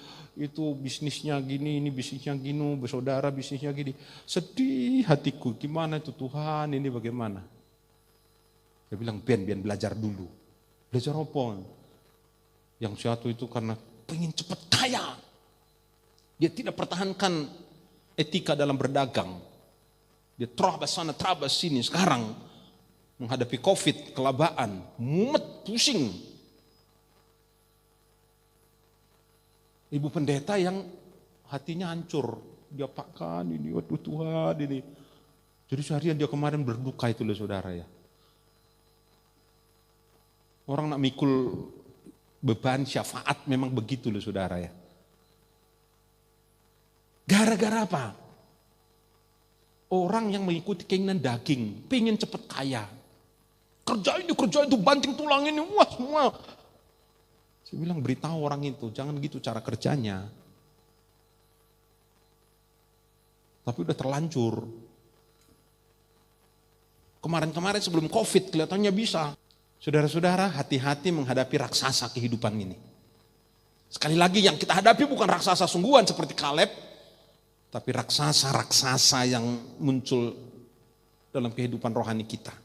Speaker 1: bisnisnya gini, ini bisnisnya gini, bersaudara bisnisnya gini. Sedih hatiku, gimana itu Tuhan, ini bagaimana? Saya bilang, Ben belajar dulu. Belajar apa? Yang satu itu karena pengen cepat kaya. Dia tidak pertahankan etika dalam berdagang. Dia terabas sana, terabas sini. Sekarang menghadapi COVID, kelabaan, mumet, pusing. Ibu pendeta yang hatinya hancur, dia apakan ini, waduh Tuhan ini. Jadi seharian dia kemarin berduka itu loh saudara ya. Orang nak mikul beban syafaat memang begitu loh saudara ya. Gara-gara apa? Orang yang mengikuti keinginan daging, pengen cepat kaya. Kerja itu, banting tulang ini, wah semua. Saya bilang beritahu orang itu, jangan gitu cara kerjanya. Tapi udah terlanjur. Kemarin-kemarin sebelum COVID kelihatannya bisa. Saudara-saudara, hati-hati menghadapi raksasa kehidupan ini. Sekali lagi yang kita hadapi bukan raksasa sungguhan seperti Kaleb, tapi raksasa-raksasa yang muncul dalam kehidupan rohani kita.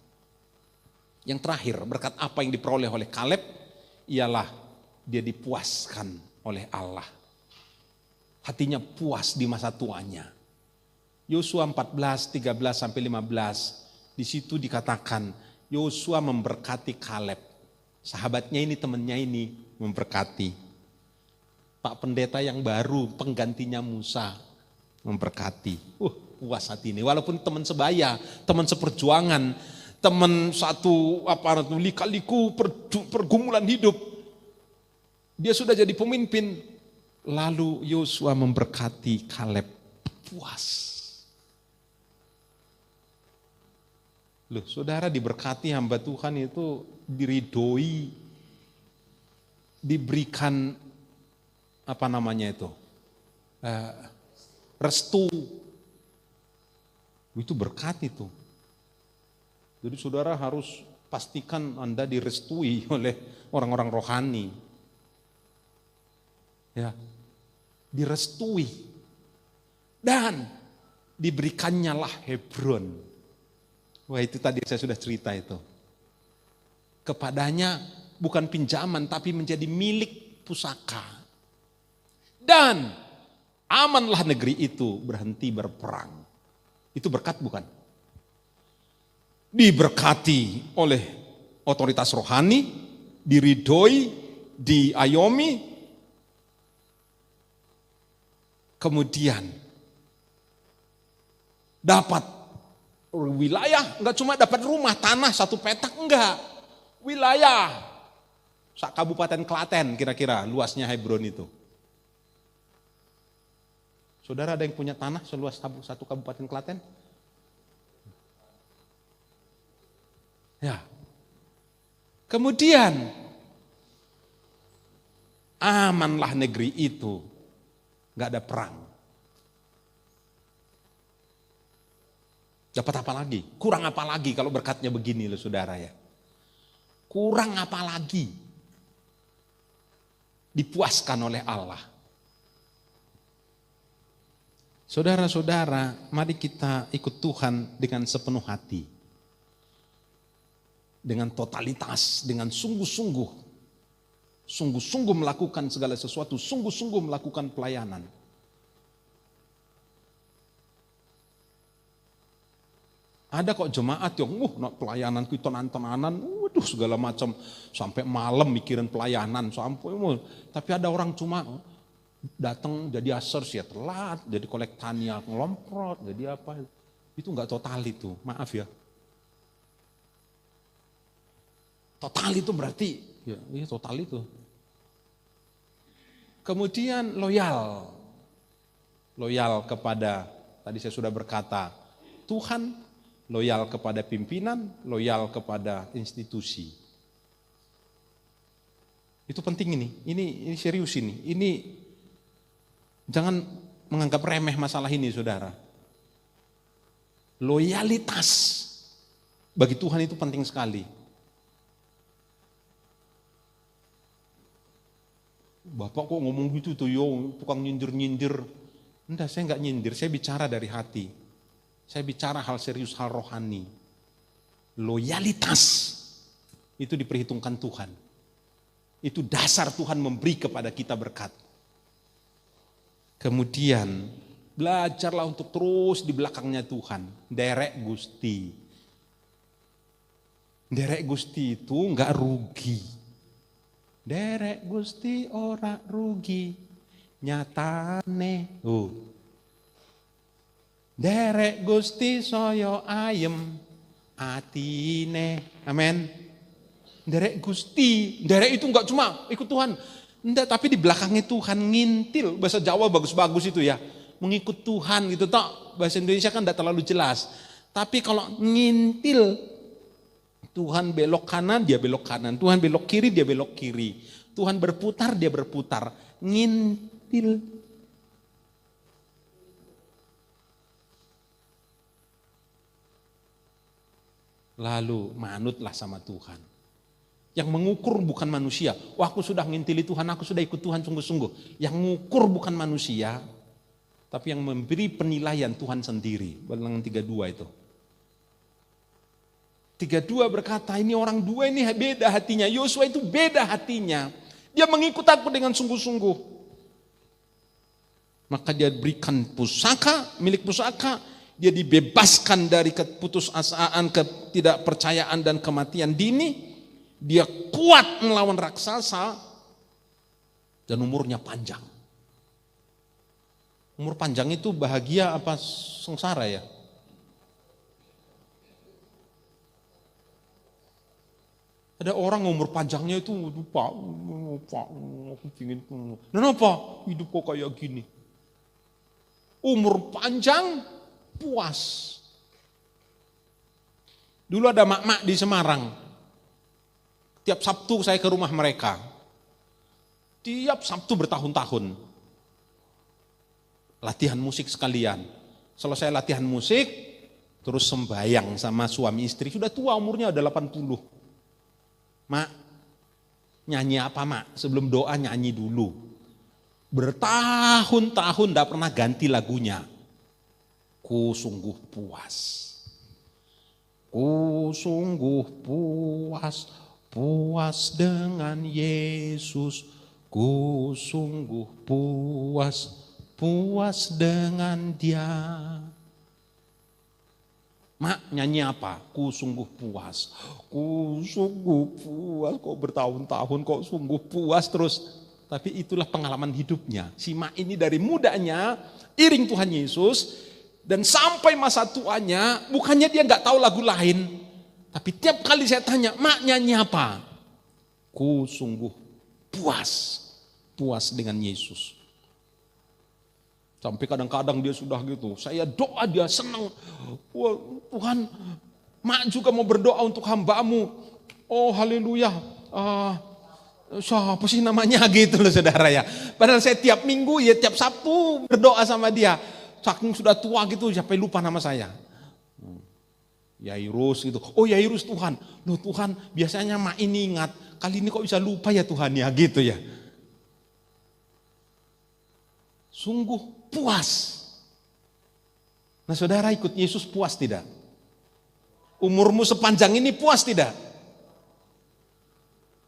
Speaker 1: Yang terakhir, berkat apa yang diperoleh oleh Kaleb, ialah dia dipuaskan oleh Allah. Hatinya puas di masa tuanya. Yosua 14:13-15, di situ dikatakan, Yosua memberkati Kaleb. Sahabatnya ini, temannya ini memberkati. Pak pendeta yang baru, penggantinya Musa, memberkati. Puas hati ini. Walaupun teman sebaya, teman seperjuangan, teman satu lika-liku pergumulan hidup. Dia sudah jadi pemimpin. Lalu Yosua memberkati Kaleb. Puas. Loh, saudara diberkati hamba Tuhan itu diridoi, diberikan restu. Itu berkat itu. Jadi saudara harus pastikan Anda direstui oleh orang-orang rohani. Ya, direstui. Dan diberikannya lah Hebron. Wah, itu tadi saya sudah cerita itu. Kepadanya bukan pinjaman tapi menjadi milik pusaka. Dan amanlah negeri itu berhenti berperang. Itu berkat bukan? Diberkati oleh otoritas rohani, diridhoi, diayomi. Kemudian dapat wilayah, enggak cuma dapat rumah, tanah, satu petak, enggak. Wilayah, Kabupaten Klaten kira-kira luasnya Hebron itu. Saudara ada yang punya tanah seluas satu Kabupaten Klaten? Ya. Kemudian amanlah negeri itu, enggak ada perang. Dapat apa lagi? Kurang apa lagi kalau berkatnya begini loh saudara ya. Kurang apa lagi? Dipuaskan oleh Allah. Saudara-saudara, mari kita ikut Tuhan dengan sepenuh hati. Dengan totalitas, dengan sungguh-sungguh. Sungguh-sungguh melakukan segala sesuatu, sungguh-sungguh melakukan pelayanan. Ada kok jemaat yang pelayanan kita tenanan, waduh segala macam sampai malam mikirin pelayanan sampai. Tapi ada orang cuma datang jadi asers ya telat, jadi kolektania ngelomprot, jadi apa? Itu enggak total itu, maaf ya. Total itu berarti ya total itu. Kemudian loyal kepada tadi saya sudah berkata Tuhan. Loyal kepada pimpinan, loyal kepada institusi. Itu penting ini serius ini. Ini jangan menganggap remeh masalah ini saudara. Loyalitas bagi Tuhan itu penting sekali. Bapak kok ngomong gitu tuh tukang nyindir-nyindir. Enggak, saya enggak nyindir, saya bicara dari hati. Saya bicara hal serius, hal rohani. Loyalitas itu diperhitungkan Tuhan. Itu dasar Tuhan memberi kepada kita berkat. Kemudian belajarlah untuk terus di belakangnya Tuhan. Derek Gusti. Derek Gusti itu enggak rugi. Derek Gusti ora rugi. Nyatane. Derek Gusti soyo ayem atine. Amin. Derek Gusti, derek itu enggak cuma ikut Tuhan. Enggak, tapi di belakangnya Tuhan ngintil. Bahasa Jawa bagus-bagus itu ya. Mengikut Tuhan gitu toh. Bahasa Indonesia kan enggak terlalu jelas. Tapi kalau ngintil, Tuhan belok kanan, dia belok kanan. Tuhan belok kiri, dia belok kiri. Tuhan berputar, dia berputar. Ngintil. Lalu manutlah sama Tuhan. Yang mengukur bukan manusia. Wah, aku sudah ngintili Tuhan, aku sudah ikut Tuhan sungguh-sungguh. Yang mengukur bukan manusia, tapi yang memberi penilaian Tuhan sendiri. Bilangan 32 itu. 32 berkata, ini orang dua ini beda hatinya. Yosua itu beda hatinya. Dia mengikut aku dengan sungguh-sungguh. Maka dia berikan pusaka, milik pusaka. Dia dibebaskan dari keputusasaan, ketidakpercayaan dan kematian dini. Dia kuat melawan raksasa dan umurnya panjang. Umur panjang itu bahagia apa sengsara ya? Ada orang umur panjangnya itu lupa, aku ingin. Kenapa hidup kok kayak gini? Umur panjang, puas. Dulu ada mak-mak di Semarang. Tiap Sabtu saya ke rumah mereka. Tiap Sabtu bertahun-tahun. Latihan musik sekalian. Selesai latihan musik, terus sembayang sama suami istri. Sudah tua umurnya, udah 80. Mak, nyanyi apa mak? Sebelum doa nyanyi dulu. Bertahun-tahun gak pernah ganti lagunya. Ku sungguh puas. Ku sungguh puas, puas dengan Yesus. Ku sungguh puas, puas dengan Dia. Mak, nyanyi apa? Ku sungguh puas. Ku sungguh puas, kok bertahun-tahun kok sungguh puas terus. Tapi itulah pengalaman hidupnya. Si Mak ini dari mudanya iring Tuhan Yesus, dan sampai masa tuanya, bukannya dia nggak tahu lagu lain, tapi tiap kali saya tanya, Mak nyanyi apa? Ku sungguh puas, puas dengan Yesus. Sampai kadang-kadang dia sudah gitu, saya doa dia senang. Wah, Tuhan, Mak juga mau berdoa untuk hamba-Mu. Oh haleluya. Siapa sih namanya gitu loh saudara ya. Padahal saya tiap minggu ya tiap Sabtu berdoa sama dia. Saking sudah tua gitu sampai lupa nama saya. Yairus gitu. Oh Yairus Tuhan. Loh Tuhan biasanya Mak ini ingat. Kali ini kok bisa lupa ya Tuhan ya gitu ya. Sungguh puas. Nah saudara ikut Yesus puas tidak? Umurmu sepanjang ini puas tidak?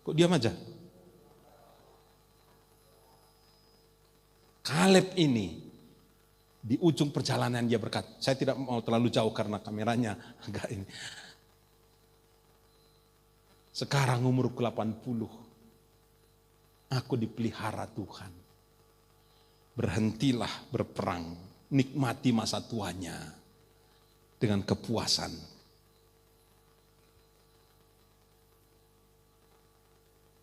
Speaker 1: Kok diam aja? Kaleb ini di ujung perjalanan dia berkata, saya tidak mau terlalu jauh karena kameranya agak ini. Sekarang umurku 80, aku dipelihara Tuhan. Berhentilah berperang, nikmati masa tuanya dengan kepuasan.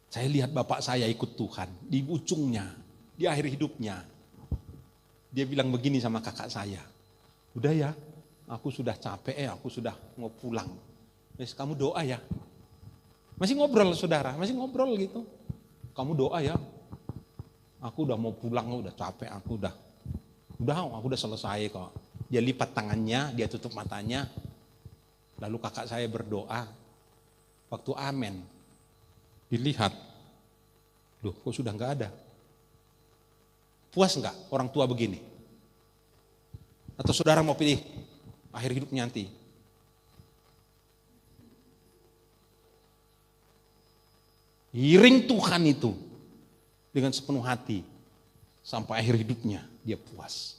Speaker 1: Saya lihat bapak saya ikut Tuhan di ujungnya, di akhir hidupnya. Dia bilang begini sama kakak saya, udah ya, aku sudah capek aku sudah mau pulang. Wes kamu doa ya. Masih ngobrol saudara, masih ngobrol gitu. Kamu doa ya. Aku udah mau pulang, udah capek, aku udah selesai kok. Dia lipat tangannya, dia tutup matanya. Lalu kakak saya berdoa. Waktu amen, dilihat, loh kok sudah nggak ada. Puas enggak orang tua begini? Atau saudara mau pilih akhir hidupnya nanti? Iring Tuhan itu dengan sepenuh hati sampai akhir hidupnya dia puas.